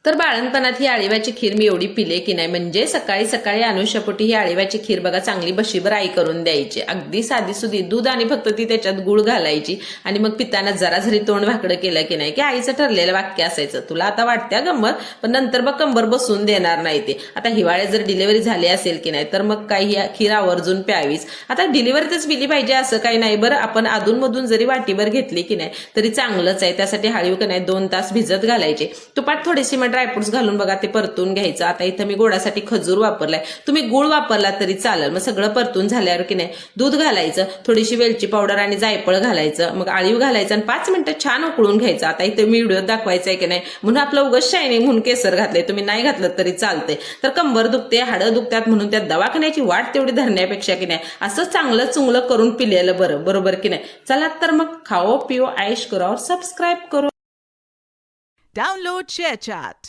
तर बाळणपणात ही आळीवाची खीर मी एवढी पिले की नाही, म्हणजे सकाळी सकाळी अनुषापोटी ही आळीवाची खीर बघा चांगली बशीभर आई करून द्यायची. अगदी साधी सुधी दूध आणि फक्त ती त्याच्यात गुळ घालायची आणि मग पिताना जरा जरी तोंड वाकडं केलं की नाही की आईचं ठरलेलं वाक्य असायचं, तुला आता वाटत्या गंमत पण नंतर मग कंबर बसून देणार नाही ते. आता हिवाळ्यात जर डिलिव्हरी झाली असेल की नाही तर मग काही खीर आवर्जून प्यावीच. आता डिलिव्हरीतच पिली पाहिजे असं काही नाही बरं, आपण अधूनमधून जरी वाटीभर घेतली की नाही तरी चांगलंच आहे. त्यासाठी हळीव की नाही 2 तास भिजत घालायचे. तुपात थोडीशी मग ड्रायफ्रुट्स घालून बघा ते परतून घ्यायचं. आता इथं मी गोडासाठी खजूर वापरलाय, तुम्ही गुळ वापरला तरी चालेल. मग सगळं परतून झाल्यावर की नाही दूध घालायचं, थोडीशी वेलची पावडर आणि जायफळ घालायचं, मग आळीव घालायचं आणि 5 मिनिटं छान उकळून घ्यायचं. आता इथे मी व्हिडिओ दाखवायचा की नाही म्हणून आपलं उगाच शायनिंग म्हणून केसर घातलंय, तुम्ही नाही घातलं तरी चालतंय. तर कंबर दुखते, हाडं दुखतात म्हणून त्या दवाखान्याची वाट तेवढी धरण्यापेक्षा की नाही असं चांगलं चुंगलं करून पिलेलं बरं, बरोबर की नाही. चला तर मग खाओ पिओ ऐश करो और सब्सक्राइब करो. Download ShareChat.